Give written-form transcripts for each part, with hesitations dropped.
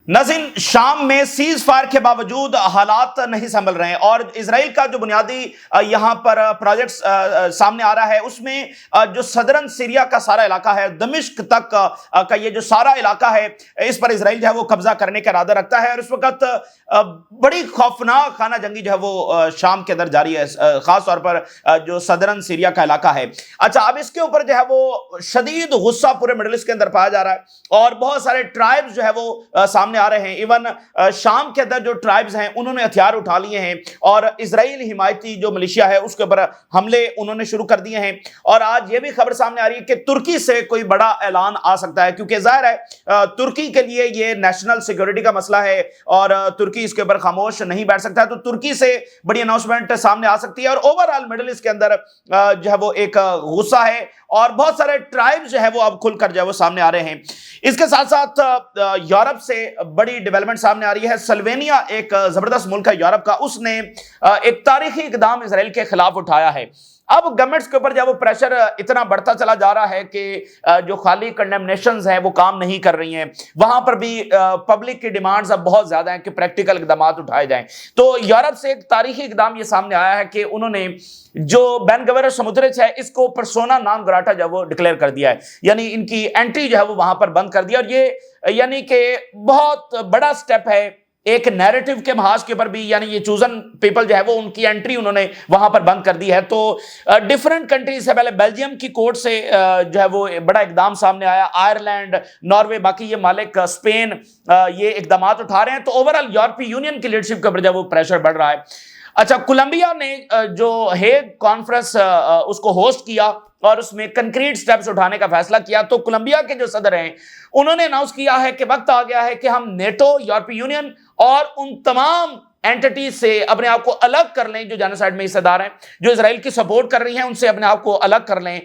ناظرین، شام میں سیز فائر کے باوجود حالات نہیں سنبھل رہے ہیں اور اسرائیل کا جو بنیادی یہاں پر پروجیکٹ سامنے آ رہا ہے اس میں جو صدرن سیریا کا سارا علاقہ ہے، دمشق تک کا یہ جو سارا علاقہ ہے، اس پر اسرائیل جو ہے وہ قبضہ کرنے کا ارادہ رکھتا ہے اور اس وقت بڑی خوفناک خانہ جنگی جو ہے وہ شام کے اندر جاری ہے، خاص طور پر جو صدرن سیریا کا علاقہ ہے۔ اچھا، اب اس کے اوپر جو ہے وہ شدید غصہ پورے مڈل ایسٹ کے اندر پایا جا رہا ہے اور بہت سارے ٹرائبز جو ہے وہ سامنے آ رہے ہیں۔ ایون شام کے اندر جو ٹرائبز ہیں انہوں نے ہتھیار اٹھا لیے ہیں اور اسرائیل حمایتی جو ملیشیا ہے اس کے اوپر حملے انہوں نے شروع کر دیے ہیں۔ اور آج یہ بھی خبر سامنے آ رہی ہے کہ ترکی سے کوئی بڑا اعلان آ سکتا ہے، کیونکہ ظاہر ہے ترکی کے لیے یہ نیشنل سیکیورٹی کا مسئلہ ہے اور ترکی اس کے اوپر خاموش نہیں بیٹھ سکتا ہے، تو ترکی سے بڑی اناؤنسمنٹ سامنے آ سکتی ہے اور اوورآل مڈل ایسٹ کے اندر جو ہے وہ ایک غصہ ہے اور بہت سارے ٹرائبز جو ہے وہ اب کھل کر جو ہے وہ سامنے آ رہے ہیں۔ اس کے ساتھ ساتھ یورپ سے بڑی ڈیولپمنٹ سامنے آ رہی ہے۔ سلوینیا ایک زبردست ملک ہے یورپ کا، اس نے ایک تاریخی اقدام اسرائیل کے خلاف اٹھایا ہے۔ اب گورنمنٹس کے اوپر جو وہ پریشر اتنا بڑھتا چلا جا رہا ہے کہ جو خالی کنڈیمنیشنز ہیں وہ کام نہیں کر رہی ہیں، وہاں پر بھی پبلک کی ڈیمانڈز اب بہت زیادہ ہیں کہ پریکٹیکل اقدامات اٹھائے جائیں۔ تو یورپ سے ایک تاریخی اقدام یہ سامنے آیا ہے کہ انہوں نے جو بین گویرر سمودرچ ہے اس کو پرسونا نان گراٹا جو وہ ڈکلیئر کر دیا ہے، یعنی ان کی انٹری جو ہے وہ وہاں پر بند کر دیا، اور یہ یعنی کہ بہت بڑا سٹیپ ہے ایک نیریٹو کے محاذ کے اوپر بھی، یعنی یہ چوزن پیپل جو ہے وہ ان کی انٹری انہوں نے وہاں پر بند کر دی ہے۔ تو ڈیفرنٹ کنٹریز سے پہلے بیلجیم کی کورٹ سے جو ہے وہ بڑا اقدام سامنے آیا، آئرلینڈ، ناروے، باقی یہ مالک، اسپین یہ اقدامات اٹھا رہے ہیں۔ تو اوورآل یورپی یونین کی لیڈرشپ کے اوپر جو ہے وہ پریشر بڑھ رہا ہے۔ اچھا، کولمبیا نے جو ہیگ کانفرنس اس کو ہوسٹ کیا اور اس میں کنکریٹ سٹیپس اٹھانے کا فیصلہ کیا، تو کولمبیا کے جو صدر ہیں انہوں نے اناؤنس کیا ہے کہ وقت آ گیا ہے کہ ہم نیٹو، یورپی یونین اور ان تمام اینٹیٹیز سے اپنے آپ کو الگ کر لیں جو جینوسائیڈ میں حصہ دار ہیں، جو اسرائیل کی سپورٹ کر رہی ہیں، ان سے اپنے آپ کو الگ کر لیں۔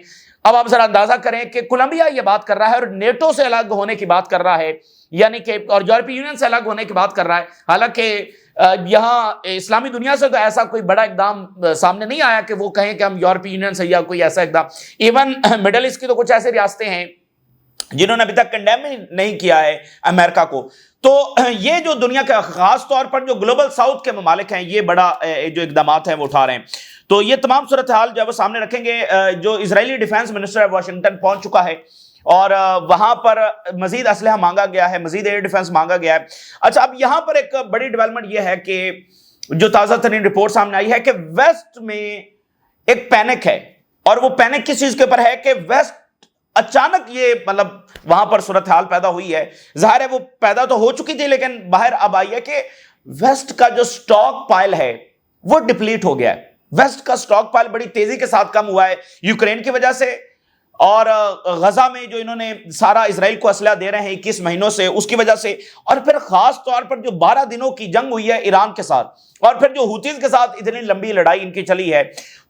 اب آپ ذرا اندازہ کریں کہ کولمبیا یہ بات کر رہا ہے اور نیٹو سے الگ ہونے کی بات کر رہا ہے، یعنی کہ اور یورپی یونین سے الگ ہونے کی بات کر رہا ہے۔ حالانکہ یہاں اسلامی دنیا سے تو ایسا کوئی بڑا اقدام سامنے نہیں آیا کہ وہ کہیں کہ ہم یورپی یونین سے یا کوئی ایسا اقدام۔ ایون مڈل ایسٹ کی تو کچھ ایسے ریاستیں ہیں جنہوں نے ابھی تک کنڈیم نہیں کیا ہے امریکہ کو۔ تو یہ جو دنیا کے خاص طور پر جو گلوبل ساؤتھ کے ممالک ہیں یہ بڑا جو اقدامات ہیں وہ اٹھا رہے ہیں۔ تو یہ تمام صورتحال جو ہے وہ سامنے رکھیں گے۔ جو اسرائیلی ڈیفینس منسٹر واشنگٹن پہنچ چکا ہے اور وہاں پر مزید اسلحہ مانگا گیا ہے، مزید ایئر ڈیفنس مانگا گیا ہے۔ اچھا، اب یہاں پر ایک بڑی ڈیولپمنٹ یہ ہے کہ جو تازہ ترین رپورٹ سامنے آئی ہے کہ ویسٹ میں ایک پینک ہے، اور وہ پینک کس چیز کے اوپر ہے کہ ویسٹ اچانک یہ مطلب وہاں پر صورتحال پیدا ہوئی ہے۔ ظاہر ہے وہ پیدا تو ہو چکی تھی لیکن باہر اب آئی ہے کہ ویسٹ کا جو سٹاک پائل ہے وہ ڈپلیٹ ہو گیا ہے۔ ویسٹ کا سٹاک پائل بڑی تیزی کے ساتھ کم ہوا ہے یوکرین کی وجہ سے، اور غزہ میں جو انہوں نے سارا اسرائیل کو اسلحہ دے رہے ہیں 21 مہینوں سے، اس کی وجہ سے، اور پھر خاص طور پر جو 12 دنوں کی جنگ ہوئی ہے ایران کے ساتھ، اور پھر جو ہوتیز کے ساتھ اتنی لمبی لڑائی ان کی چلی ہے،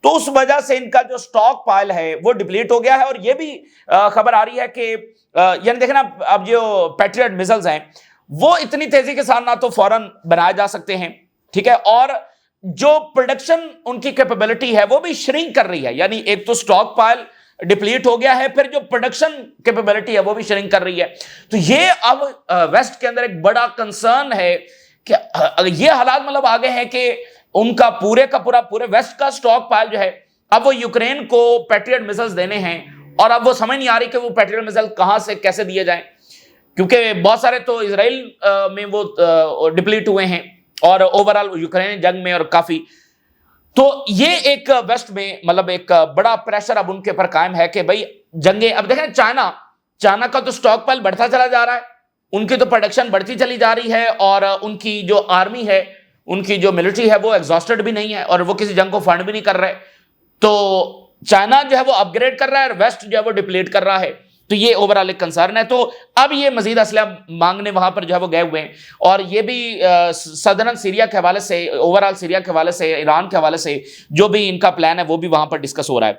تو اس وجہ سے ان کا جو سٹاک پائل ہے وہ ڈپلیٹ ہو گیا ہے۔ اور یہ بھی خبر آ رہی ہے کہ یعنی دیکھنا اب جو پیٹریٹ میزلز ہیں وہ اتنی تیزی کے ساتھ نہ تو فوراً بنائے جا سکتے ہیں، ٹھیک ہے، اور جو پروڈکشن ان کی کیپیبلٹی ہے وہ بھی شرنک کر رہی ہے، یعنی ایک تو سٹاک پائل ڈپلیٹ ہو گیا ہے، پھر جو پروڈکشن کیپیبلٹی ہے وہ بھی شرنک کر رہی ہے۔ تو یہ اب ویسٹ کے اندر ایک بڑا کنسرن ہے کہ یہ حالات مطلب آگے ہیں کہ ان کا پورے ویسٹ کا سٹاک پائل جو ہے اب وہ یوکرین کو پیٹریٹ میزائلز دینے ہیں، اور اب وہ سمجھ نہیں آ رہی کہ وہ پیٹریٹ میزائل کہاں سے کیسے دیے جائیں، کیونکہ بہت سارے تو اسرائیل میں وہ ڈپلیٹ ہوئے ہیں اور اوورآل یوکرین جنگ میں اور کافی۔ تو یہ ایک ویسٹ میں مطلب ایک بڑا پریشر اب ان کے اوپر قائم ہے کہ بھائی جنگیں، اب دیکھیں چائنا کا تو سٹاک پائل بڑھتا چلا جا رہا ہے، ان کی تو پروڈکشن بڑھتی چلی جا رہی ہے، اور ان کی جو آرمی ہے، ان کی جو ملٹری ہے وہ ایگزاسٹڈ بھی نہیں ہے اور وہ کسی جنگ کو فنڈ بھی نہیں کر رہے۔ تو چائنا جو ہے وہ اپ گریڈ کر رہا ہے اور ویسٹ جو ہے وہ ڈپلیٹ کر رہا ہے۔ تو یہ اوورآل ایک کنسرن ہے۔ تو اب یہ مزید اسلحہ مانگنے وہاں پر جو ہے وہ گئے ہوئے ہیں، اور یہ بھی صدرن سیریا کے حوالے سے، اوورآل سیریا کے حوالے سے، ایران کے حوالے سے جو بھی ان کا پلان ہے وہ بھی وہاں پر ڈسکس ہو رہا ہے۔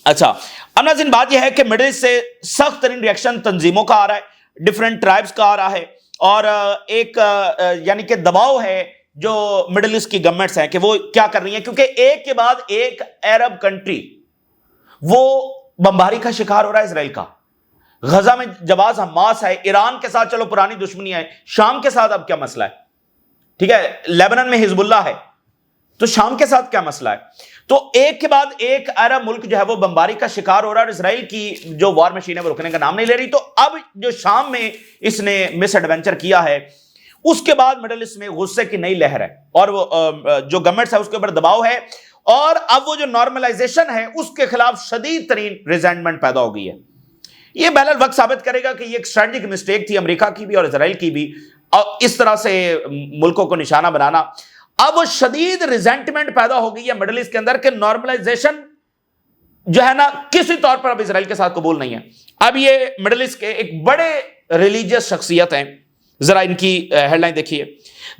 اچھا، اب ناظرین بات یہ ہے کہ مڈل ایسٹ سے سخت ترین ریئیکشن تنظیموں کا آ رہا ہے، ڈفرینٹ ٹرائبز کا آ رہا ہے، اور ایک یعنی کہ دباؤ ہے جو مڈل ایسٹ کی گورنمنٹس ہیں کہ وہ کیا کر رہی ہیں، کیونکہ ایک کے بعد ایک عرب کنٹری وہ بمباری کا شکار ہو رہا ہے اسرائیل کا۔ غزہ میں جواز حماس ہے، ایران کے ساتھ چلو پرانی دشمنی ہے، شام کے ساتھ اب کیا مسئلہ ہے؟ ٹھیک ہے، لیبنان میں حزب اللہ ہے، تو شام کے ساتھ کیا مسئلہ ہے؟ تو ایک کے بعد ایک عرب ملک جو ہے وہ بمباری کا شکار ہو رہا ہے، اور اسرائیل کی جو وار مشین ہے وہ رکنے کا نام نہیں لے رہی. تو اب جو شام میں اس نے مس ایڈونچر کیا ہے، اس کے بعد مڈل ایسٹ میں غصے کی نئی لہر ہے، اور وہ جو گورنمنٹ ہے اس کے اوپر دباؤ ہے، اور اب وہ جو نارملائزیشن ہے اس کے خلاف شدید ترین ریزنٹمنٹ پیدا ہو گئی ہے. یہ بہرحال وقت ثابت کرے گا کہ یہ ایک اسٹریٹجک مسٹیک تھی امریکہ کی بھی اور اسرائیل کی بھی، اور اس طرح سے ملکوں کو نشانہ بنانا. اب وہ شدید ریزنٹمنٹ پیدا ہو گئی ہے مڈل ایسٹ کے اندر کہ نارملائزیشن جو ہے نا کسی طور پر اب اسرائیل کے ساتھ قبول نہیں ہے. اب یہ مڈل ایسٹ کے ایک بڑے ریلیجیس شخصیت ہیں، ذرا ان کی ہیڈ لائن دیکھیے.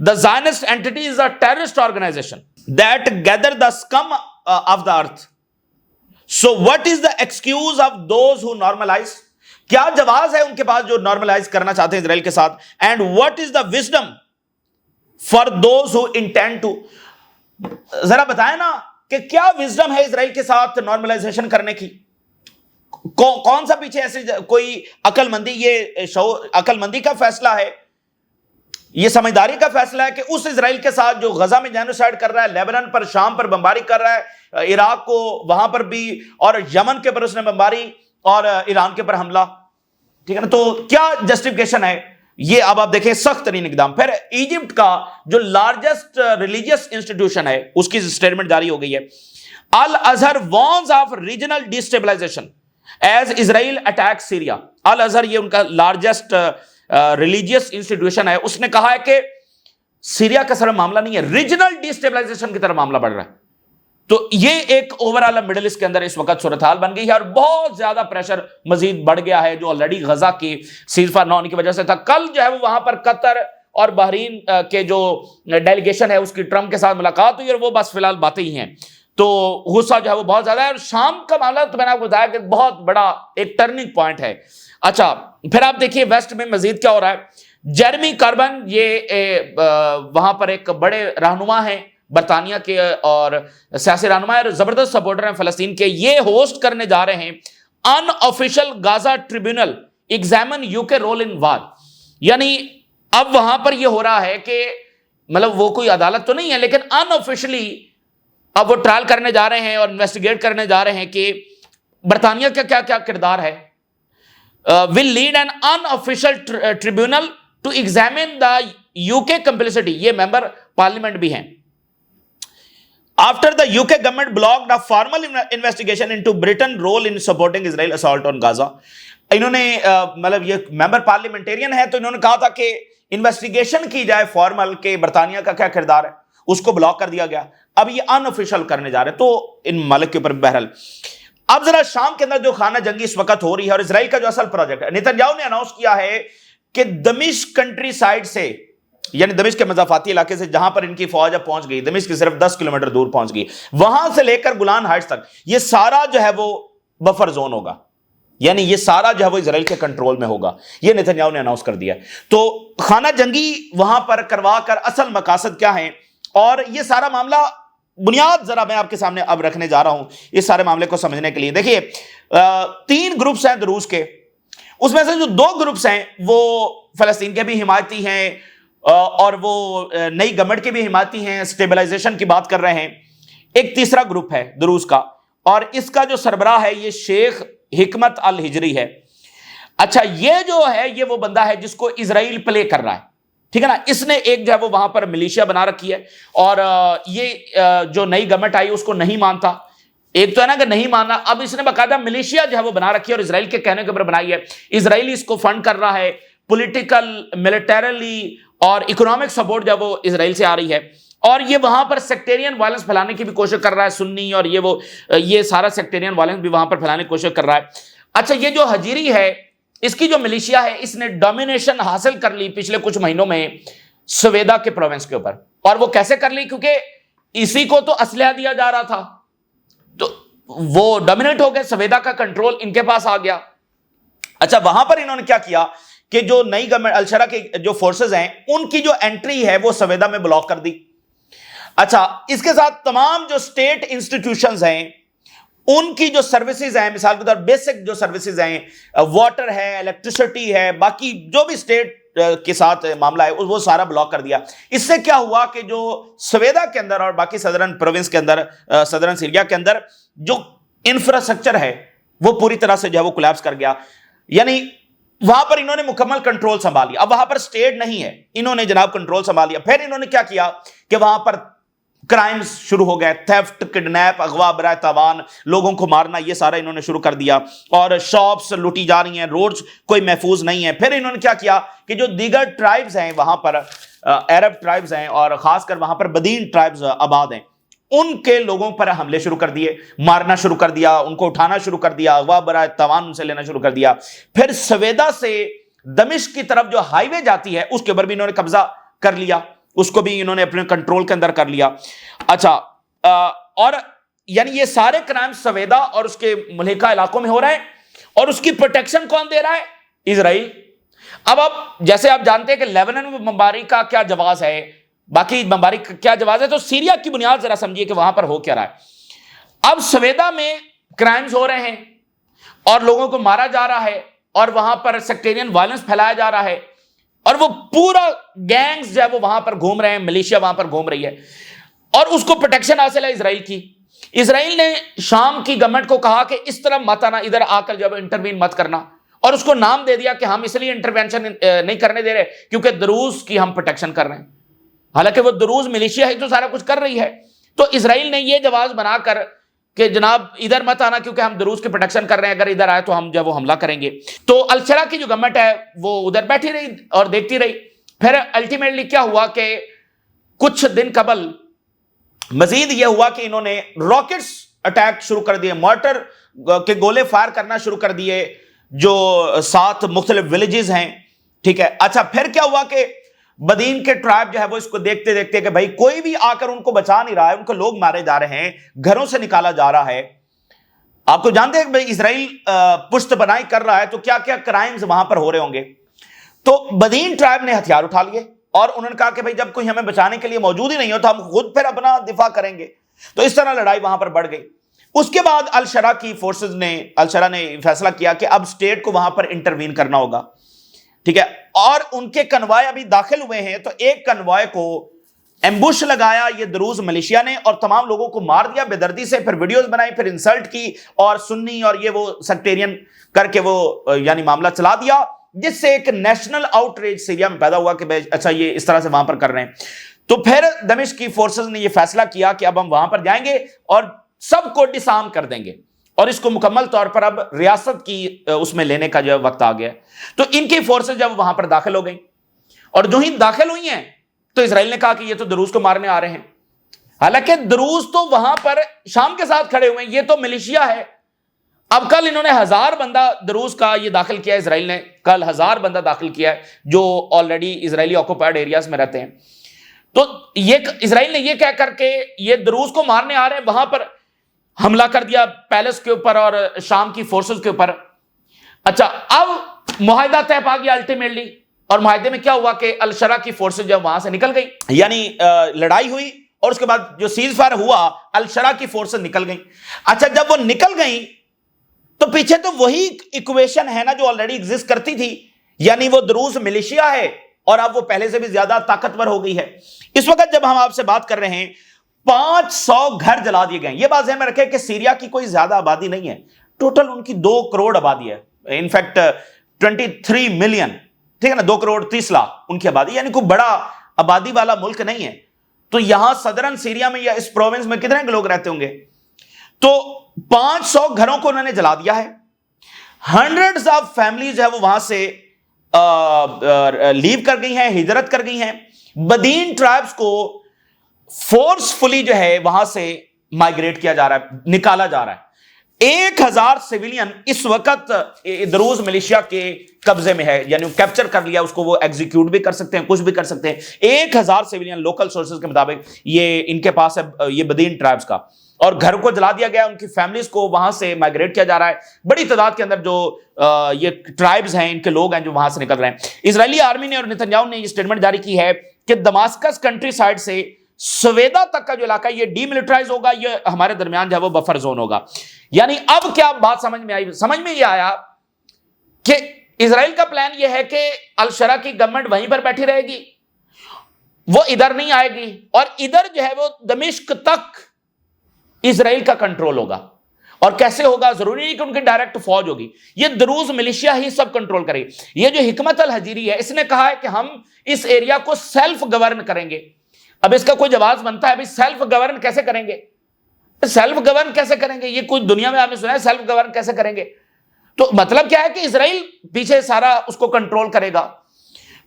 The Zionist entity is a terrorist organization that gather the scum of the earth. So what is the excuse of those who normalize? کیا جواز ہے ان کے پاس جو نارملائز کرنا چاہتے ہیں اسرائیل کے ساتھ؟ And what is the wisdom for those who intend to? ذرا بتائیں نا کہ کیا وزڈم ہے اسرائیل کے ساتھ نارملائزیشن کرنے کی؟ کون سا پیچھے ایسے کوئی عقل مندی، یہ عقل مندی کا فیصلہ ہے، یہ سمجھداری کا فیصلہ ہے کہ اس اسرائیل کے ساتھ جو غزہ میں جینوسائیڈ کر رہا ہے، لیبنان پر، شام پر بمباری کر رہا ہے، عراق کو وہاں پر بھی، اور یمن کے پر اس نے بمباری، اور ایران کے پر حملہ، ٹھیک ہے نا؟ تو کیا جسٹیفیکیشن ہے یہ؟ اب آپ دیکھیں سخت ترین اقدام. پھر ایجپٹ کا جو لارجسٹ ریلیجیس انسٹیٹیوشن ہے اس کی سٹیٹمنٹ جاری ہو گئی ہے. Al Azhar warns of regional destabilisation as Israel attack Syria. Al Azhar یہ ان کا لارجسٹ ریلیجیس انسٹیٹیوشن ہے، اس نے کہا ہے کہ سیریا کا صرف معاملہ نہیں ہے، ریجنل ڈیسٹیبلائزیشن کی طرف معاملہ بڑھ رہا ہے. تو یہ ایک اوورآل مڈل ایسٹ کے اندر اس وقت صورتحال بن گئی ہے، اور بہت زیادہ پریشر مزید بڑھ گیا ہے جو آلریڈی غزہ کی سیز فائر نہ ہونے کی وجہ سے تھا. کل جو ہے وہ وہاں پر قطر اور بحرین کے جو ڈیلیگیشن ہے اس کی ٹرمپ کے ساتھ ملاقات ہوئی، اور وہ بس فی الحال باتیں ہی ہیں. تو غصہ جو ہے وہ بہت زیادہ ہے. اور شام کا معاملہ تو میں نے آپ کو بتایا کہ بہت بڑا ایک ٹرننگ پوائنٹ ہے. اچھا پھر آپ دیکھیے ویسٹ میں مزید کیا ہو رہا ہے. جیرمی کاربن یہ وہاں پر ایک بڑے رہنما ہیں برطانیہ کے، اور سیاسی رہنما اور زبردست سپورٹر ہیں فلسطین کے. یہ ہوسٹ کرنے جا رہے ہیں unofficial Gaza tribunal examine UK role in war. یعنی اب وہاں پر یہ ہو رہا ہے کہ مطلب وہ کوئی عدالت تو نہیں ہے، لیکن ان آفیشلی اب وہ ٹرائل کرنے جا رہے ہیں اور انویسٹیگیٹ کرنے جا رہے ہیں کہ برطانیہ کا کیا کیا کردار ہے. will lead an unofficial tribunal to examine the UK complicity. یہ ممبر پارلیمنٹ بھی ہیں. After the UK government blocked a formal investigation into Britain's role in supporting Israel assault on Gaza. انہوں نے مطلب یہ ممبر پارلیمنٹیرین ہے، تو انہوں نے کہا تھا کہ انویسٹیگیشن کی جائے فارمل کہ برطانیہ کا کیا کردار ہے، اس کو بلاک کر دیا گیا. اب یہ ان آفیشل کرنے جا رہے ہیں تو ان ممالک کے اوپر. بہرحال اب ذرا شام کے اندر جو خانہ جنگی اس وقت ہو رہی ہے، اور اسرائیل کا جو اصل پروجیکٹ ہے، نیتنیاہو نے اناؤنس کیا ہے کہ دمشق کنٹری سائڈ سے، یعنی دمشق کے مضافاتی علاقے سے جہاں پر ان کی فوج اب پہنچ گئی، دمشق کی صرف 10 کلومیٹر دور پہنچ گئی، وہاں سے لے کر گولان ہائٹس تک یہ سارا جو ہے وہ بفر زون ہوگا. یعنی یہ سارا جو ہے وہ اسرائیل کے کنٹرول میں ہوگا. یہ نیتنیاہو نے اناؤنس کر دیا. تو خانہ جنگی وہاں پر کروا کر اصل مقاصد کیا ہیں، اور یہ سارا معاملہ بنیاد ذرا میں آپ کے سامنے اب رکھنے جا رہا ہوں اس سارے معاملے کو سمجھنے کے لیے. دیکھیے 3 گروپس ہیں دروز کے، اس میں سے جو 2 گروپس ہیں وہ فلسطین کے بھی حمایتی ہیں، اور وہ نئی گورنمنٹ کے بھی حمایتی ہیں، اسٹیبلائزیشن کی بات کر رہے ہیں. ایک تیسرا گروپ ہے دروز کا، اور اس کا جو سربراہ ہے یہ شیخ حکمت الہجری ہے. اچھا یہ جو ہے یہ وہ بندہ ہے جس کو اسرائیل پلے کر رہا ہے، ٹھیک ہے نا. اس نے ایک جو ہے وہ وہاں پر ملیشیا بنا رکھی ہے، اور یہ جو نئی گورنمنٹ آئی اس کو نہیں مانتا. ایک تو ہے نا کہ نہیں ماننا، اب اس نے باقاعدہ ملیشیا جو ہے وہ بنا رکھی ہے اور اسرائیل کے کہنے کے اوپر بنائی ہے. اسرائیل اس کو فنڈ کر رہا ہے، پولیٹیکل، ملٹریلی اور اکنامک سپورٹ جو ہے وہ اسرائیل سے آ رہی ہے. اور یہ وہاں پر سیکٹیرین وائلنس پھیلانے کی بھی کوشش کر رہا ہے، سنی اور یہ سارا سیکٹیرین وائلنس بھی وہاں پر پھیلانے کی کوشش کر رہا ہے. اچھا یہ جو حجیری ہے اس کی جو ملیشیا ہے اس نے ڈومینیشن حاصل کر لی پچھلے کچھ مہینوں میں سویدا کے پروونس کے اوپر. اور وہ کیسے کر لی؟ کیونکہ اسی کو تو اسلحہ دیا جا رہا تھا، تو وہ ڈومینیٹ ہو گئے، سویدا کا کنٹرول ان کے پاس آ گیا. اچھا وہاں پر انہوں نے کیا کیا کہ جو نئی گورنمنٹ الشرا کے جو فورسز ہیں ان کی جو انٹری ہے وہ سویدا میں بلاک کر دی. اچھا اس کے ساتھ تمام جو اسٹیٹ انسٹیٹیوشنز ہیں ان کی جو سروسز ہیں، مثال کے طور بیسک جو سروسز ہیں، واٹر ہے، الیکٹریسٹی ہے، باقی جو بھی اسٹیٹ کے ساتھ معاملہ ہے وہ سارا بلاک کر دیا۔ اس سے کیا ہوا کہ جو سویدا کے اندر اور باقی صدرن پروونس کے اندر، صدرن سیریا کے اندر جو انفراسٹرکچر ہے وہ پوری طرح سے جو ہے وہ کولیپس کر گیا، یعنی وہاں پر انہوں نے مکمل کنٹرول سنبھال لیا۔ اب وہاں پر سٹیٹ نہیں ہے، انہوں نے جناب کنٹرول سنبھال لیا۔ پھر انہوں نے کیا کیا کہ وہاں پر کرائمز شروع ہو گئے، تھیفٹ، کڈنیپ، اغوا برائے تاوان، لوگوں کو مارنا، یہ سارا انہوں نے شروع کر دیا، اور شاپس لوٹی جا رہی ہیں، روڈز کوئی محفوظ نہیں ہے۔ پھر انہوں نے کیا کیا کہ جو دیگر ٹرائبز ہیں وہاں پر، عرب ٹرائبز ہیں اور خاص کر وہاں پر بدین ٹرائبز آباد ہیں، ان کے لوگوں پر حملے شروع کر دیے، مارنا شروع کر دیا، ان کو اٹھانا شروع کر دیا، اغوا برائے تاوان ان سے لینا شروع کر دیا۔ پھر سویدا سے دمشق کی طرف جو ہائی وے جاتی ہے اس کے اوپر بھی انہوں نے قبضہ کر لیا، اس کو بھی انہوں نے اپنے کنٹرول کے اندر کر لیا۔ اچھا، اور یعنی یہ سارے کرائم سویدا اور اس کے ملحقہ علاقوں میں ہو رہے ہیں، اور اس کی پروٹیکشن کون دے رہا ہے؟ اسرائیل۔ اب جیسے آپ جانتے ہیں کہ لیبنان میں بمباری کا کیا جواز ہے، باقی بمباری کا کیا جواز ہے، تو سیریا کی بنیاد ذرا سمجھیے کہ وہاں پر ہو کیا رہا ہے۔ اب سویدا میں کرائمز ہو رہے ہیں اور لوگوں کو مارا جا رہا ہے، اور وہاں پر سیکٹیرین وائلنس پھیلایا جا رہا ہے، اور وہ پورا گینگز جو ہے وہ وہاں پر گھوم رہے ہیں، ملیشیا وہاں پر گھوم رہی ہے، اور اس کو پروٹیکشن حاصل ہے اسرائیل کی۔ اسرائیل نے شام کی گورنمنٹ کو کہا کہ اس طرح مت آنا، ادھر آ کر جب انٹروین مت کرنا، اور اس کو نام دے دیا کہ ہم اس لیے انٹروینشن نہیں کرنے دے رہے کیونکہ دروز کی ہم پروٹیکشن کر رہے ہیں، حالانکہ وہ دروز ملیشیا ہے جو سارا کچھ کر رہی ہے۔ تو اسرائیل نے یہ جواز بنا کر کہ جناب ادھر مت آنا کیونکہ ہم دروز کی پروٹیکشن کر رہے ہیں، اگر ادھر آئے تو ہم جب وہ حملہ کریں گے۔ تو الشرا کی جو گورنمنٹ ہے وہ ادھر بیٹھی رہی اور دیکھتی رہی۔ پھر الٹیمیٹلی کیا ہوا کہ کچھ دن قبل مزید یہ ہوا کہ انہوں نے راکٹس اٹیک شروع کر دیے، مارٹر کے گولے فائر کرنا شروع کر دیے جو 7 مختلف ولیجز ہیں، ٹھیک ہے۔ اچھا، پھر کیا ہوا کہ بدین کے ٹرائب جو ہے وہ اس کو دیکھتے دیکھتے کہ بھائی کوئی بھی آ کر ان کو بچا نہیں رہا ہے، ان کو لوگ مارے جا رہے ہیں، گھروں سے نکالا جا رہا ہے۔ آپ تو جانتے ہیں کہ بھائی اسرائیل پشت بنائی کر رہا ہے تو کیا کیا کرائمز وہاں پر ہو رہے ہوں گے۔ تو بدین ٹرائب نے ہتھیار اٹھا لیے اور انہوں نے کہا کہ بھائی جب کوئی ہمیں بچانے کے لیے موجود ہی نہیں ہو تو ہم خود پھر اپنا دفاع کریں گے۔ تو اس طرح لڑائی وہاں پر بڑھ گئی۔ اس کے بعد الشرا کی فورسز نے، الشرا نے فیصلہ کیا کہ اب اسٹیٹ کو وہاں پر انٹروین کرنا ہوگا، ٹھیک ہے، اور ان کے کنوائے ابھی داخل ہوئے ہیں۔ تو ایک کنوائے کو ایمبوش لگایا یہ دروز ملیشیا نے اور تمام لوگوں کو مار دیا بے دردی سے، پھر ویڈیوز بنائی، پھر انسلٹ کی اور سنی اور یہ وہ سیکٹیرین کر کے وہ یعنی معاملہ چلا دیا، جس سے ایک نیشنل آؤٹ ریج سیریا میں پیدا ہوا کہ اچھا یہ اس طرح سے وہاں پر کر رہے ہیں۔ تو پھر دمشق کی فورسز نے یہ فیصلہ کیا کہ اب ہم وہاں پر جائیں گے اور سب کو ڈسارم کر دیں گے، اور اس کو مکمل طور پر اب ریاست کی اس میں لینے کا جو وقت آ گیا۔ تو ان کی فورسز جب وہاں پر داخل ہو گئیں اور جو ہی داخل ہوئی ہیں تو اسرائیل نے کہا کہ یہ تو دروز کو مارنے آ رہے ہیں، حالانکہ دروز تو وہاں پر شام کے ساتھ کھڑے ہوئے ہیں، یہ تو ملیشیا ہے۔ اب کل انہوں نے 1000 بندہ دروز کا یہ داخل کیا، اسرائیل نے کل 1000 بندہ داخل کیا ہے جو آلریڈی اسرائیلی آکوپائڈ ایریاز میں رہتے ہیں۔ تو یہ اسرائیل نے یہ کہہ کر کے یہ دروز کو مارنے آ رہے ہیں، وہاں پر حملہ کر دیا پیلس کے اوپر اور شام کی فورسز کے اوپر۔ اچھا، اب معاہدہ طے پا گیا الٹیمیٹلی، اور معاہدے میں کیا ہوا کہ الشرا کی فورسز جب وہاں سے نکل گئی، یعنی لڑائی ہوئی اور اس کے بعد جو سیز فائر ہوا الشرا کی فورسز نکل گئیں۔ اچھا، جب وہ نکل گئیں تو پیچھے تو وہی ایکویشن ہے نا جو آلریڈی ایگزسٹ کرتی تھی، یعنی وہ دروز ملیشیا ہے اور اب وہ پہلے سے بھی زیادہ طاقتور ہو گئی ہے۔ اس وقت جب ہم آپ سے بات کر رہے ہیں 500 گھر جلا دیے گئے۔ یہ بات ذہن میں رکھیں کہ سیریا کی کوئی زیادہ آبادی نہیں ہے، ٹوٹل ان کی 2 کروڑ آبادی ہے، انفیکٹ 23 ملین، ٹھیک ہے نا، 2 کروڑ 30 لاکھ ان کی آبادی، یعنی کوئی بڑا آبادی والا ملک نہیں ہے۔ تو یہاں صدرن سیریا میں یا اس پروونس میں کتنے لوگ رہتے ہوں گے؟ تو 500 گھروں کو انہوں نے جلا دیا ہے، ہنڈریڈز آف فیملیز جو ہے وہ وہاں سے لیو کر گئی ہیں، ہجرت کر گئی ہیں۔ بدین ٹرائبز کو فورسفلی جو ہے وہاں سے مائگریٹ کیا جا رہا ہے، نکالا جا رہا ہے۔ 1000 سیویلین اس وقت دروز ملیشیا کے قبضے میں ہے، یعنی کیپچر کر لیا اس کو، وہ ایگزیکیوٹ بھی کر سکتے ہیں، کچھ بھی کر سکتے ہیں۔ 1000 سیویلین لوکل سورسز کے مطابق یہ ان کے پاس ہے، یہ بدین ٹرائبز کا، اور گھر کو جلا دیا گیا، ان کی فیملیز کو وہاں سے مائگریٹ کیا جا رہا ہے۔ بڑی تعداد کے اندر جو یہ ٹرائبز ہیں، ان کے لوگ ہیں جو وہاں سے نکل رہے ہیں۔ اسرائیلی آرمی نے اور نتنیاہو نے یہ سٹیٹمنٹ جاری کی ہے کہ دماسکس کنٹری سائڈ سے سویدا تک کا جو علاقہ یہ ڈی ملٹرائز ہوگا, یہ ہمارے درمیان جو ہے وہ بفر زون ہوگا. یعنی اب کیا بات سمجھ میں آئی؟ سمجھ میں یہ آیا کہ اسرائیل کا پلان یہ ہے کہ الشرا کی گورنمنٹ وہیں پر بیٹھی رہے گی, وہ ادھر نہیں آئے گی, اور ادھر جو ہے وہ دمشق تک اسرائیل کا کنٹرول ہوگا. اور کیسے ہوگا؟ ضروری نہیں کہ ان کی ڈائریکٹ فوج ہوگی, یہ دروز ملیشیا ہی سب کنٹرول کرے گی. یہ جو حکمت الحجیری ہے, اس نے کہا ہے کہ ہم اس ایریا کو سیلف گورن کریں گے. اب اس کا کوئی جواز بنتا ہے, ابھی سیلف گورن کیسے کریں گے؟ سیلف گورن کیسے کریں گے؟ یہ کوئی دنیا میں آپ نے سنا ہے سیلف گورن کیسے کریں گے؟ تو مطلب کیا ہے کہ اسرائیل پیچھے سارا اس کو کنٹرول کرے گا.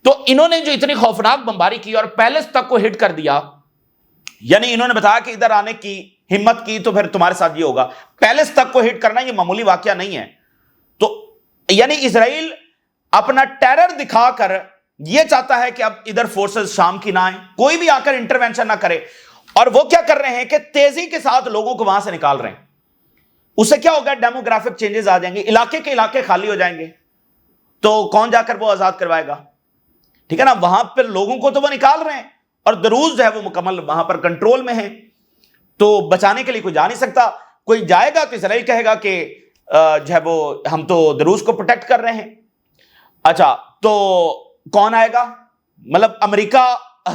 تو انہوں نے جو اتنی خوفناک بمباری کی اور پیلس تک کو ہٹ کر دیا, یعنی انہوں نے بتایا کہ ادھر آنے کی ہمت کی تو پھر تمہارے ساتھ یہ ہوگا. پیلس تک کو ہٹ کرنا یہ معمولی واقعہ نہیں ہے. تو یعنی اسرائیل اپنا ٹیرر دکھا کر یہ چاہتا ہے کہ اب ادھر فورسز شام کی نہ آئیں, کوئی بھی آ کر انٹروینشن نہ کرے. اور وہ کیا کر رہے ہیں کہ تیزی کے ساتھ لوگوں کو وہاں سے نکال رہے ہیں. اس سے کیا ہوگا؟ ڈیموگرافک چینجز آ جائیں گے, علاقے کے علاقے خالی ہو جائیں گے, تو کون جا کر وہ آزاد کروائے گا؟ ٹھیک ہے نا. وہاں پہ لوگوں کو تو وہ نکال رہے ہیں, اور دروز جو ہے وہ مکمل وہاں پر کنٹرول میں ہے, تو بچانے کے لیے کوئی جا نہیں سکتا. کوئی جائے گا تو اسرائیل کہے گا کہ جو ہے وہ ہم تو دروز کو پروٹیکٹ کر رہے ہیں. اچھا, تو کون آئے گا؟ مطلب امریکہ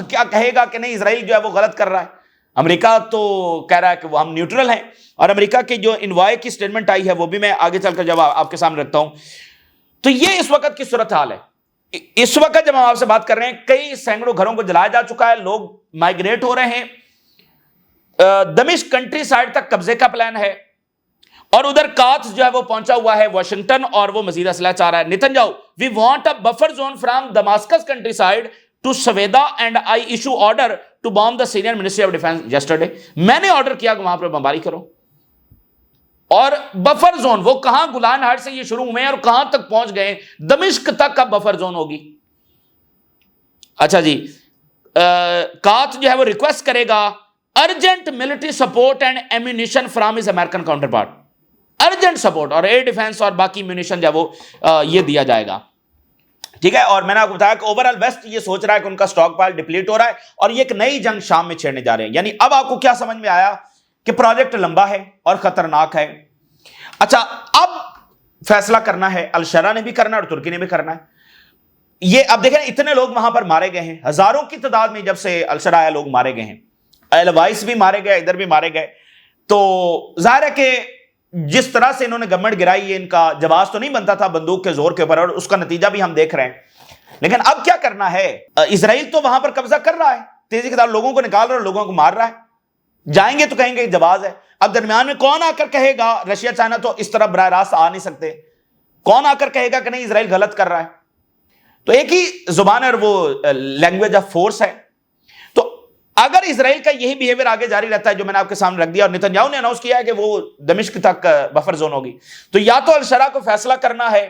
کیا کہے گا کہ نہیں اسرائیل جو ہے وہ غلط کر رہا ہے؟ امریکہ تو کہہ رہا ہے کہ وہ ہم نیوٹرل ہیں. اور امریکہ کی جو انوائے کی سٹیٹمنٹ آئی ہے وہ بھی میں آگے چل کر جب آپ کے سامنے رکھتا ہوں. تو یہ اس وقت کی صورتحال ہے. اس وقت جب ہم آپ سے بات کر رہے ہیں, کئی سینکڑوں گھروں کو جلایا جا چکا ہے, لوگ مائیگریٹ ہو رہے ہیں, دمشق کنٹری سائڈ تک قبضے کا پلان ہے, اور ادھر کاتھ جو ہے وہ پہنچا ہوا ہے واشنگٹن, اور وہ مزید اسلحہ چاہ رہا ہے. Netanyahu, we want a buffer zone from Damascus countryside to Sweida and I issue order to bomb the senior ministry of defence yesterday. میں نے آرڈر کیا کہ وہاں پر بمباری کرو. اور بفر زون وہ کہاں گلان ہاٹ سے یہ شروع ہوئے ہیں اور کہاں تک پہنچ گئے؟ دمشق تک کا بفر زون ہوگی. اچھا جی, کاتھ جو ہے وہ ریکویسٹ کرے گا urgent military support and ammunition from his American counterpart. Urgent support اور ایئر ڈیفینس اور باقی میونیشن جو ہے وہ یہ دیا جائے گا. ٹھیک ہے. اور میں نے آپ کو بتایا کہ اوور آل ویسٹ یہ سوچ رہا ہے کہ ان کا سٹاک پائل ڈپلیٹ ہو رہا ہے, اور یہ ایک نئی جنگ شام میں چھیڑنے جا رہے ہیں. یعنی اب آپ کو کیا سمجھ میں آیا کہ پروجیکٹ لمبا ہے اور خطرناک ہے. اچھا, اب فیصلہ کرنا ہے, الشرا نے بھی کرنا ہے اور ترکی نے بھی کرنا ہے. یہ اب دیکھیں اتنے لوگ وہاں پر مارے گئے ہیں, ہزاروں کی تعداد میں جب سے الشرا آیا لوگ مارے گئے ہیں, الوائس بھی مارے گئے, ادھر بھی مارے گئے. تو ظاہر ہے کہ جس طرح سے انہوں نے گورنمنٹ گرائی, ان کا جواز تو نہیں بنتا تھا بندوق کے زور کے اوپر, اور اس کا نتیجہ بھی ہم دیکھ رہے ہیں. لیکن اب کیا کرنا ہے؟ اسرائیل تو وہاں پر قبضہ کر رہا ہے, تیزی کے ساتھ لوگوں کو نکال رہا ہے, لوگوں کو مار رہا ہے. جائیں گے تو کہیں گے جواز ہے. اب درمیان میں کون آ کر کہے گا؟ رشیا چائنا تو اس طرح براہ راست آ نہیں سکتے. کون آ کر کہے گا کہ نہیں اسرائیل غلط کر رہا ہے؟ تو ایک ہی زبان ہے اور وہ لینگویج آف فورس ہے. تو اگر اسرائیل کا یہی بیہیویئر آگے جاری رہتا ہے جو میں نے آپ کے سامنے رکھ دیا, اور نیتنیاہو نے اناؤنس کیا ہے کہ وہ دمشق تک بفر زون ہوگی, تو یا تو الشرا کو فیصلہ کرنا ہے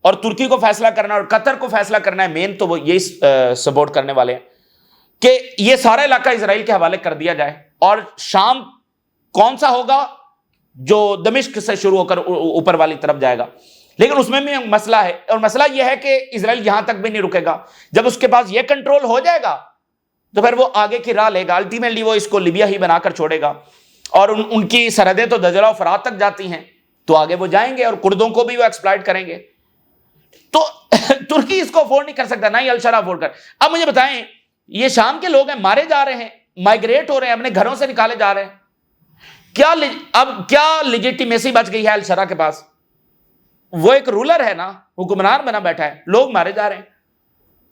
اور ترکی کو فیصلہ کرنا ہے اور قطر کو فیصلہ کرنا ہے. مین تو وہ یہی سپورٹ کرنے والے ہیں کہ یہ سارا علاقہ اسرائیل کے حوالے کر دیا جائے, اور شام کون سا ہوگا جو دمشق سے شروع ہو کر اوپر والی طرف جائے گا. لیکن اس میں بھی مسئلہ ہے, اور مسئلہ یہ ہے کہ اسرائیل یہاں تک بھی نہیں رکے گا. جب اس کے پاس یہ کنٹرول ہو جائے گا تو پھر وہ آگے کی راہ لے گا. الٹیمیٹلی وہ اس کو لیبیا ہی بنا کر چھوڑے گا, اور ان کی سرحدیں تو دجلہ و فرات تک جاتی ہیں, تو آگے وہ جائیں گے اور کردوں کو بھی وہ ایکسپلائٹ کریں گے. تو ترکی اس کو افورڈ نہیں کر سکتا, نہ ہی الشرا افورڈ کر. اب مجھے بتائیں, یہ شام کے لوگ ہیں, مارے جا رہے ہیں, مائیگریٹ ہو رہے ہیں, اپنے گھروں سے نکالے جا رہے ہیں, اب کیا لیجیٹیمیسی بچ گئی ہے الشرا کے پاس؟ وہ ایک رولر ہے نا, حکمران بنا بیٹھا ہے, لوگ مارے جا رہے ہیں,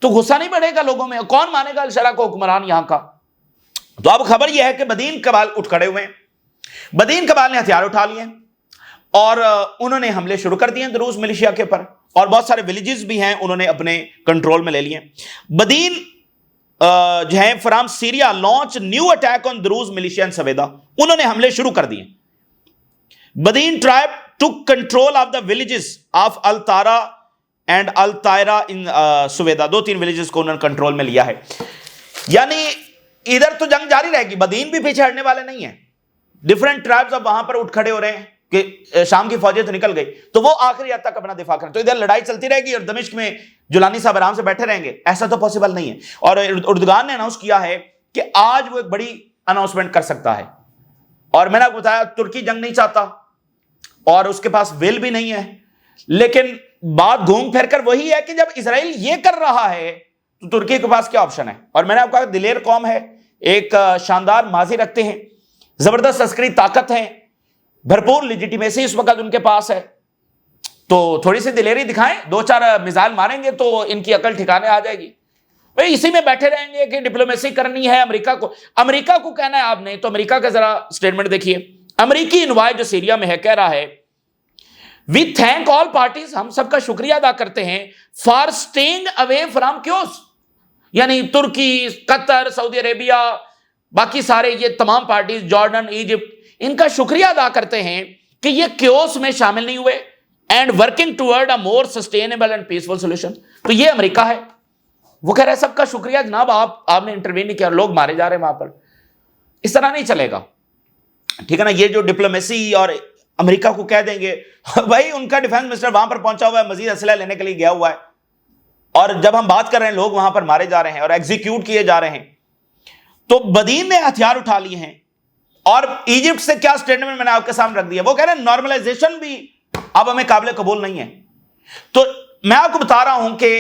تو غصہ نہیں بڑھے گا لوگوں میں؟ کون مانے گا الشرا کو حکمران یہاں کا؟ تو اب خبر یہ ہے کہ بدین قبائل اٹھ کھڑے ہوئے ہیں. بدین قبائل نے ہتھیار اٹھا لیے اور انہوں نے حملے شروع کر دیے دروز ملیشیا کے اوپر, اور بہت سارے ولیجز بھی ہیں انہوں نے اپنے کنٹرول میں لے لیے. بدین جو ہے from Syria launch new attack on Druze militia in Sweida, انہوں نے حملے شروع کر دیے. Bedouin tribe took control of the villages of Al Tara and Al Taira in Sweida, 2-3 villages کو انہوں نے کنٹرول میں لیا ہے. یعنی ادھر تو جنگ جاری رہے گی, بدین بھی پیچھے ہٹنے والے نہیں ہیں. ڈفرنٹ ٹرائبز اب وہاں پر اٹھ کھڑے ہو رہے ہیں کہ شام کی فوجیں تو نکل گئی, تو وہ آخری حد تک اپنا دفاع کریں. تو ادھر لڑائی چلتی رہے گی اور دمشق میں جولانی صاحب آرام سے بیٹھے رہیں گے, ایسا تو پاسبل نہیں ہے. اور اردگان نے اناؤنس کیا ہے کہ آج وہ ایک بڑی اناؤنسمنٹ کر سکتا ہے. اور میں نے آپ کو بتایا ترکی جنگ نہیں چاہتا اور اس کے پاس ول بھی نہیں ہے, لیکن بات گھوم پھر کر وہی ہے کہ جب اسرائیل یہ کر رہا ہے تو ترکی کے پاس کیا آپشن ہے. اور میں نے آپ کو کہا دلیر قوم ہے, ایک شاندار ماضی رکھتے ہیں, زبردست عسکری طاقت ہے, بھرپور لیجیٹیمیسی اس وقت ان کے پاس ہے, تو تھوڑی سی دلیری دکھائیں, 2-4 میزائل ماریں گے تو ان کی عقل ٹھکانے آ جائے گی. بھئی اسی میں بیٹھے رہیں گے کہ ڈپلومیسی کرنی ہے, امریکہ کو کہنا ہے آپ نے, تو امریکہ کا ذرا سٹیٹمنٹ دیکھیے. امریکی انوائے جو سیریا میں ہے کہہ رہا ہے وی تھینک آل پارٹیز, ہم سب کا شکریہ ادا کرتے ہیں, for staying away from chaos, یعنی ترکی, قطر, سعودی عربیہ, باقی سارے یہ تمام پارٹیز, جارڈن, ایجپٹ, ان کا شکریہ ادا کرتے ہیں کہ یہ کیوس میں شامل نہیں ہوئے, and working toward a more sustainable and peaceful solution. تو یہ امریکہ ہے, وہ کہہ رہے ہیں سب کا شکریہ جناب, آپ نے انٹروین نہیں کیا, لوگ مارے جا رہے ہیں وہاں پر. اس طرح نہیں چلے گا, ٹھیک ہے نا. یہ جو ڈپلومیسی اور امریکہ کو کہہ دیں گے, بھائی ان کا ڈیفنس منسٹر وہاں پر پہنچا ہوا ہے, مزید اسلحہ لینے کے لیے گیا ہوا ہے, اور جب ہم بات کر رہے ہیں لوگ وہاں پر مارے جا رہے ہیں اور ایگزیکیوٹ کیے جا رہے ہیں, تو بدین نے ہتھیار اٹھا لیے ہیں. اور ایجپٹ سے کیا سٹیٹمنٹ میں نے آپ کے سامنے رکھ دیا, وہ کہہ رہے ہیں نارملائزیشن بھی اب ہمیں قابل قبول نہیں ہے. تو میں آپ کو بتا رہا ہوں کہ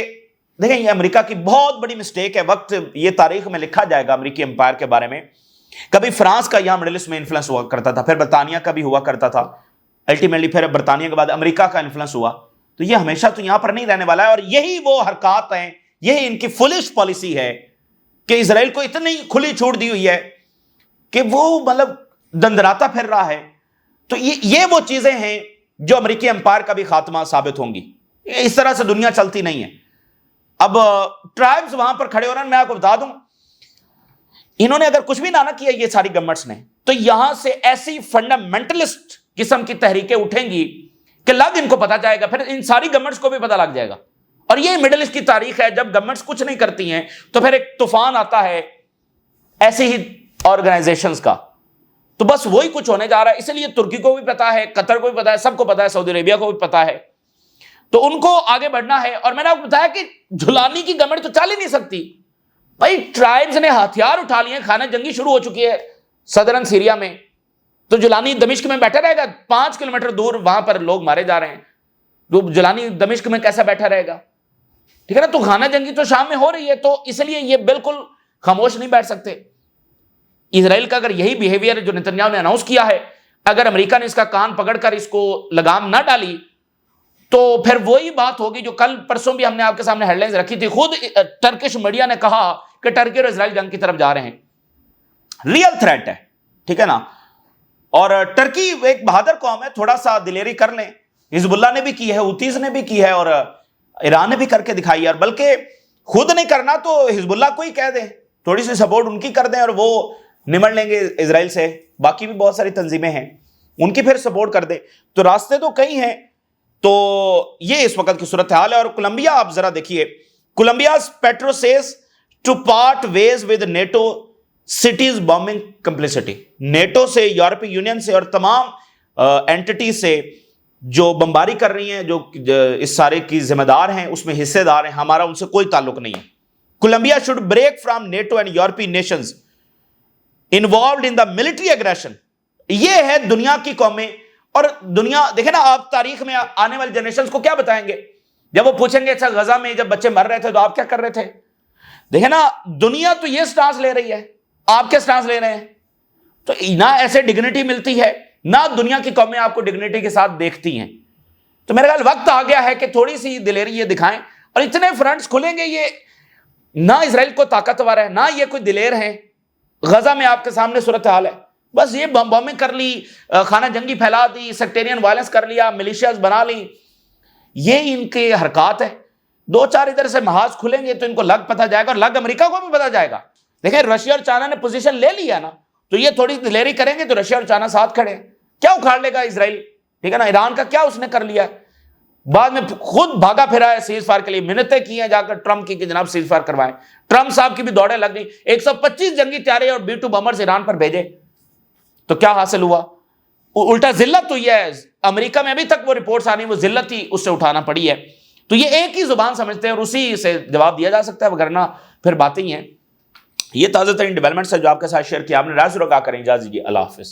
دیکھیں یہ امریکہ کی بہت بڑی مسٹیک ہے. وقت یہ تاریخ میں لکھا جائے گا امریکی امپائر کے بارے میں. کبھی فرانس کا یہاں مڈل ایسٹ میں انفلوئنس ہوا کرتا تھا, پھر برطانیہ کا بھی ہوا کرتا تھا, الٹیمیٹلی پھر برطانیہ کے بعد امریکہ کا انفلوئنس ہوا. تو یہ ہمیشہ تو یہاں پر نہیں رہنے والا ہے, اور یہی وہ حرکات ہیں, یہی ان کی فولش پالیسی ہے کہ اسرائیل کو اتنی کھلی چھوٹ دی ہوئی ہے کہ وہ مطلب دندراتا پھر رہا ہے. تو یہ وہ چیزیں ہیں جو امریکی امپائر کا بھی خاتمہ ثابت ہوں گی. اس طرح سے دنیا چلتی نہیں ہے. اب ٹرائبز وہاں پر کھڑے ہو رہے ہیں, میں آپ کو بتا دوں انہوں نے اگر کچھ بھی نہ کیا یہ ساری گورنمنٹس نے, تو یہاں سے ایسی فنڈامنٹلسٹ قسم کی تحریکیں اٹھیں گی کہ لگ ان کو پتا جائے گا, پھر ان ساری گورنمنٹس کو بھی پتا لگ جائے گا. اور یہ مڈل ایسٹ کی تاریخ ہے, جب گورنمنٹس کچھ نہیں کرتی ہیں تو پھر ایک طوفان آتا ہے ایسی ہی آرگنائزیشنز کا, تو بس وہی کچھ ہونے جا رہا ہے. اس لیے ترکی کو بھی پتا ہے, قطر کو بھی پتا ہے, سب کو پتا ہے, سعودی عربیہ کو بھی پتا ہے, تو ان کو آگے بڑھنا ہے. اور میں نے آپ کو بتایا کہ جھلانی کی گورنمنٹ تو چل ہی نہیں سکتی. بھائی ٹرائبز نے ہتھیار اٹھا لیے, خانہ جنگی شروع ہو چکی ہے صدرن سیریا میں, تو جولانی دمشق میں بیٹھا رہے گا؟ 5 کلومیٹر دور وہاں پر لوگ مارے جا رہے ہیں, تو جولانی دمشق میں کیسا بیٹھا رہے گا؟ ٹھیک ہے نا. تو خانہ جنگی تو شام میں ہو رہی ہے, تو اس لیے یہ بالکل خاموش نہیں بیٹھ سکتے. اسرائیل کا اگر یہی بیہیویئر جو نتنیاہو نے اناؤنس کیا ہے, اگر امریکہ نے اس کا کان پکڑ کر اس کو لگام نہ ڈالی, تو پھر وہی بات ہوگی جو کل پرسوں بھی ہم نے آپ کے سامنے ہیڈ لائنز رکھی تھی. خود ٹرکش میڈیا نے کہا کہ ٹرکی اور اسرائیل جنگ کی طرف جا رہے ہیں, ریئل تھریٹ ہے, ٹھیک ہے نا. اور ٹرکی ایک بہادر قوم ہے, تھوڑا سا دلیری کر لیں. حزب اللہ نے بھی کی ہے, حوتیز نے بھی کی ہے, اور ایران نے بھی کر کے دکھائی ہے. اور بلکہ خود نہیں کرنا تو حزب اللہ کو ہی کہہ دیں, تھوڑی سی سپورٹ ان کی کر دیں, اور وہ نمٹ لیں گے اسرائیل سے. باقی بھی بہت ساری تنظیمیں ہیں, ان کی پھر سپورٹ کر دیں. تو راستے تو کئی ہیں. تو یہ اس وقت کی صورتحال ہے. اور کولمبیا آپ ذرا دیکھیے, Colombia's Petro says to part ways with NATO cites bombing complicity. NATO سے, یورپی یونین سے اور تمام اینٹیٹیز سے جو بمباری کر رہی ہیں, جو اس سارے کی ذمہ دار ہیں, اس میں حصے دار ہیں, ہمارا ان سے کوئی تعلق نہیں ہے. Colombia should break from NATO and یورپی nations involved in the military aggression. یہ ہے دنیا کی قومیں. اور دنیا دیکھیں نا, آپ تاریخ میں آنے والی جنریشنز کو کیا بتائیں گے جب وہ پوچھیں گے اچھا غزہ میں جب بچے مر رہے تھے تو آپ کیا کر رہے تھے؟ دیکھیں نا, دنیا تو یہ سٹانس لے رہی ہے, آپ کیا سٹانس لے رہے ہیں؟ تو نہ ایسے ڈگنیٹی ملتی ہے, نہ دنیا کی قومیں آپ کو ڈگنیٹی کے ساتھ دیکھتی ہیں. تو میرے خیال وقت آ گیا ہے کہ تھوڑی سی دلیری یہ دکھائیں. اور اتنے فرنٹس کھلیں گے, یہ نہ اسرائیل کو طاقتور ہے, نہ یہ کوئی دلیر ہیں. غزہ میں آپ کے سامنے صورتحال ہے, بس یہ بمبنگ کر لی, خانہ جنگی پھیلا دی, سیکٹیرین وائلنس کر لیا, ملیشیاز بنا لی, یہ ان کے حرکات ہے. 2-4 ادھر سے محاذ کھلیں گے تو ان کو لگ پتہ جائے گا, اور لگ امریکہ کو بھی پتہ جائے گا. دیکھیں رشیا اور چائنا نے پوزیشن لے لیا نا, تو یہ تھوڑی دلیری کریں گے تو رشیا اور چائنا ساتھ کھڑے ہیں. کیا اکھاڑ لے گا اسرائیل, ٹھیک ہے نا. ایران کا کیا اس نے کر لیا ہے, بعد میں خود بھاگا پھرا ہے سیز فائر کے لیے, منتیں کی ہیں جا کر ٹرمپ کی کہ جناب سیز فائر کروائیں. ٹرمپ صاحب کی بھی دوڑیں لگ گئی, 125 جنگی طیارے اور B-2 بمبرز ایران پر بھیجے, تو کیا حاصل ہوا؟ الٹا ذلت ہوئی ہے. امریکہ میں ابھی تک وہ رپورٹس آنی, وہ ذلت ہی اس سے اٹھانا پڑی ہے. تو یہ ایک ہی زبان سمجھتے ہیں اور اسی سے جواب دیا جا سکتا ہے, وگرنہ پھر باتیں ہی ہیں. یہ تازہ ترین ڈیولپمنٹس ہے جو آپ کے ساتھ شیئر کیا، آپ نے رائے ضرور آگاہ کریں، اجازت دیجیے، اللہ حافظ۔